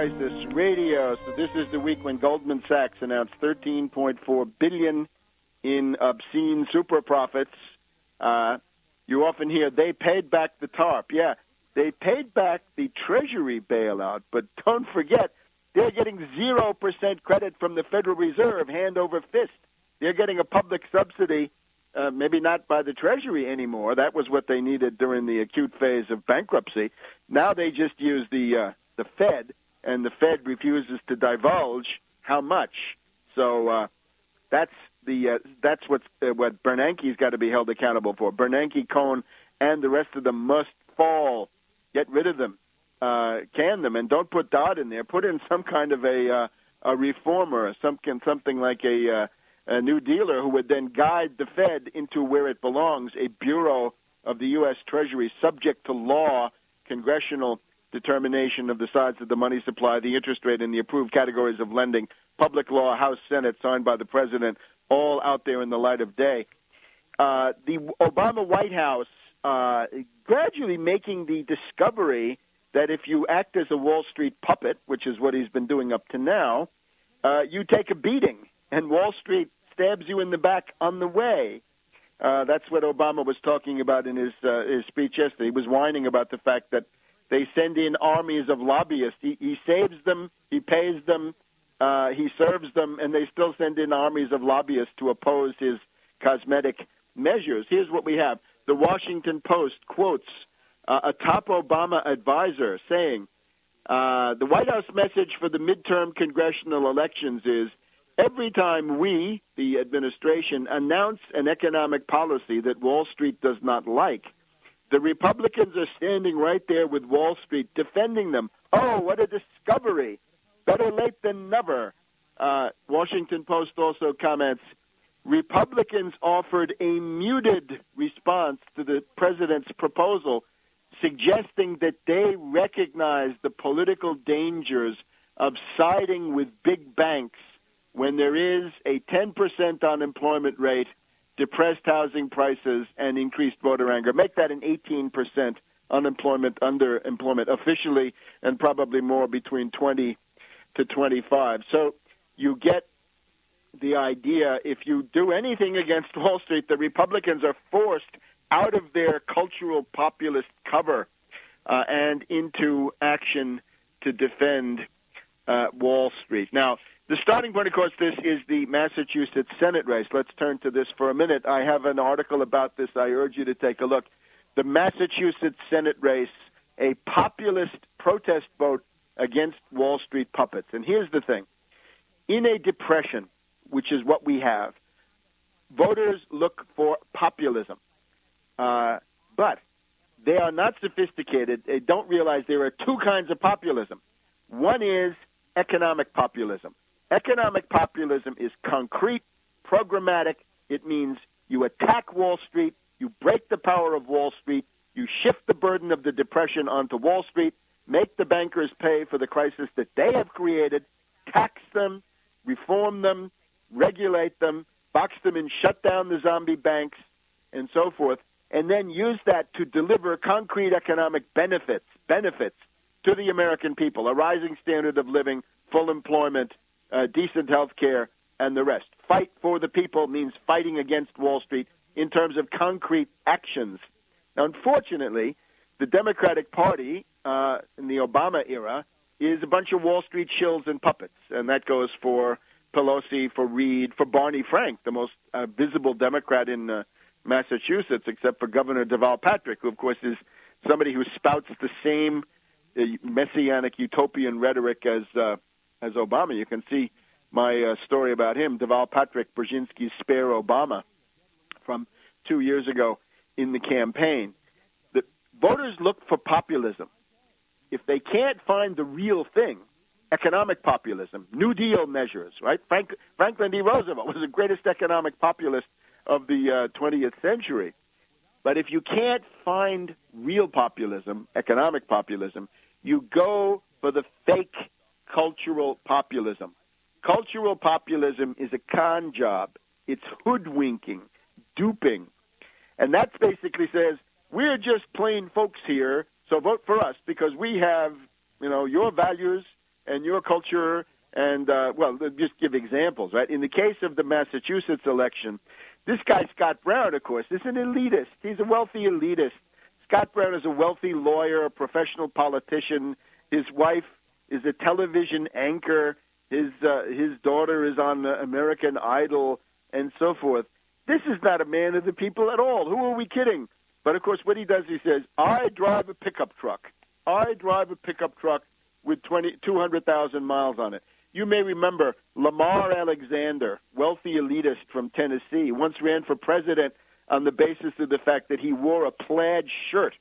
Crisis Radio. So this is the week when Goldman Sachs announced $13.4 billion in obscene super profits. You often hear they paid back the TARP. Yeah, they paid back the Treasury bailout, but don't forget, they're getting 0% credit from the Federal Reserve, hand over fist. They're getting a public subsidy, maybe not by the Treasury anymore. That was what they needed during the acute phase of bankruptcy. Now they just use the Fed, and the Fed refuses to divulge how much. So that's what Bernanke's got to be held accountable for. Bernanke, Cohen, and the rest of them must fall. Get rid of them, can them, and don't put Dodd in there. Put in some kind of a reformer, something like a New Dealer who would then guide the Fed into where it belongs, a bureau of the U.S. Treasury subject to law, congressional determination of the size of the money supply, the interest rate, and the approved categories of lending, public law, House, Senate, signed by the President, all out there in the light of day. The Obama White House gradually making the discovery that if you act as a Wall Street puppet, which is what he's been doing up to now, you take a beating, and Wall Street stabs you in the back on the way. That's what Obama was talking about in his speech yesterday. He was whining about the fact that they send in armies of lobbyists. He saves them, he pays them, he serves them, and they still send in armies of lobbyists to oppose his cosmetic measures. Here's what we have. The Washington Post quotes a top Obama advisor saying, the White House message for the midterm congressional elections is, every time we, the administration, announce an economic policy that Wall Street does not like, the Republicans are standing right there with Wall Street defending them. Oh, what a discovery. Better late than never. Washington Post also comments, Republicans offered a muted response to the president's proposal, suggesting that they recognize the political dangers of siding with big banks when there is a 10% unemployment rate, depressed housing prices, and increased voter anger. Make that an 18% unemployment, underemployment officially, and probably more between 20 to 25. So you get the idea, if you do anything against Wall Street, the Republicans are forced out of their cultural populist cover and into action to defend Wall Street. Now, the starting point, of course, this is the Massachusetts Senate race. Let's turn to this for a minute. I have an article about this. I urge you to take a look. The Massachusetts Senate race, a populist protest vote against Wall Street puppets. And here's the thing. In a depression, which is what we have, voters look for populism. But they are not sophisticated. They don't realize there are two kinds of populism. One is economic populism. Economic populism is concrete, programmatic. It means you attack Wall Street, you break the power of Wall Street, you shift the burden of the depression onto Wall Street, make the bankers pay for the crisis that they have created, tax them, reform them, regulate them, box them and shut down the zombie banks, and so forth, and then use that to deliver concrete economic benefits to the American people, a rising standard of living, full employment, decent health care, and the rest. Fight for the people means fighting against Wall Street in terms of concrete actions. Now, unfortunately, the Democratic Party in the Obama era is a bunch of Wall Street shills and puppets, and that goes for Pelosi, for Reid, for Barney Frank, the most visible Democrat in Massachusetts, except for Governor Deval Patrick, who, of course, is somebody who spouts the same messianic utopian rhetoric as Obama. You can see my story about him, Deval Patrick, Brzezinski's Spare Obama, from 2 years ago in the campaign. The voters look for populism. If they can't find the real thing, economic populism, New Deal measures, right? Franklin D. Roosevelt was the greatest economic populist of the 20th century. But if you can't find real populism, economic populism, you go for the fake cultural populism. Cultural populism is a con job. It's hoodwinking, duping. And that basically says, we're just plain folks here, so vote for us because we have, your values, and your culture. And, well, just give examples, right? In the case of the Massachusetts election, this guy, Scott Brown, of course, is an elitist. He's a wealthy elitist. Scott Brown is a wealthy lawyer, a professional politician. His wife is a television anchor. His daughter is on American Idol and so forth. This is not a man of the people at all. Who are we kidding? But, of course, what he does, he says, I drive a pickup truck. I drive a pickup truck with 200,000 miles on it. You may remember Lamar Alexander, wealthy elitist from Tennessee, once ran for president on the basis of the fact that he wore a plaid shirt.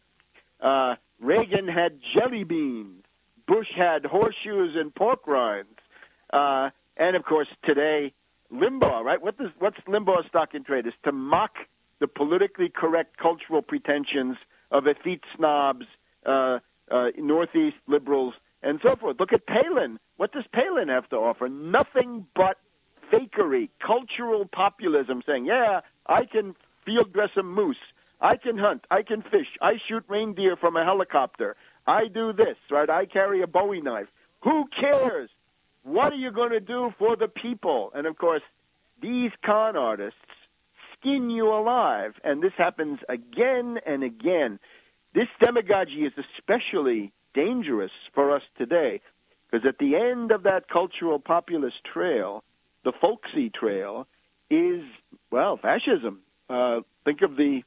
Reagan had jelly beans. Bush had horseshoes and pork rinds. And, of course, today, Limbaugh, right? What's Limbaugh's stock in trade? Is to mock the politically correct cultural pretensions of effete snobs, Northeast liberals, and so forth. Look at Palin. What does Palin have to offer? Nothing but fakery, cultural populism, saying, yeah, I can field dress a moose. I can hunt. I can fish. I shoot reindeer from a helicopter. I do this, right? I carry a Bowie knife. Who cares? What are you going to do for the people? And, of course, these con artists skin you alive, and this happens again and again. This demagogy is especially dangerous for us today, because at the end of that cultural populist trail, the folksy trail, is, well, fascism. Think of the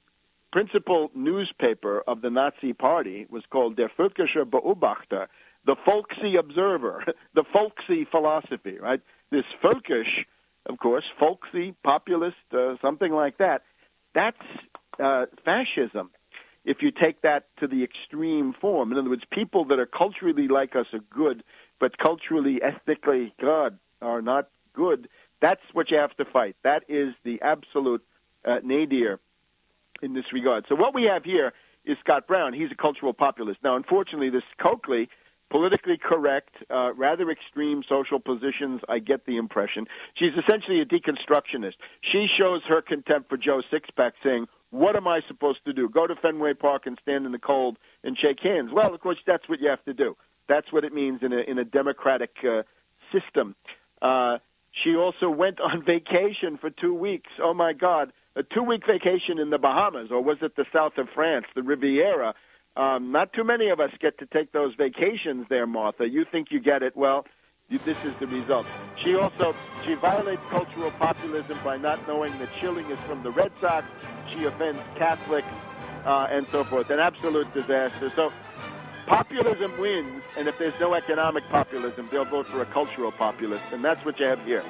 principal newspaper of the Nazi Party was called Der Völkische Beobachter, the folksy observer, the folksy philosophy, right? This folkish, of course, folksy, populist, something like that, that's fascism. If you take that to the extreme form. In other words, people that are culturally like us are good, but culturally, ethnically, God, are not good. That's what you have to fight. That is the absolute nadir in this regard. So what we have here is Scott Brown. He's a cultural populist. Now, unfortunately, this Coakley, politically correct, rather extreme social positions, I get the impression. She's essentially a deconstructionist. She shows her contempt for Joe Sixpack, saying, what am I supposed to do? Go to Fenway Park and stand in the cold and shake hands. Well, of course, that's what you have to do. That's what it means in a democratic system. She also went on vacation for 2 weeks. Oh, my God, a 2-week vacation in the Bahamas, or was it the south of France, the Riviera? Not too many of us get to take those vacations there, Martha. You think you get it. Well, this is the result. She violates cultural populism by not knowing that Schilling is from the Red Sox. She offends Catholics and so forth. An absolute disaster. So populism wins, and if there's no economic populism, they'll vote for a cultural populist, and that's what you have here.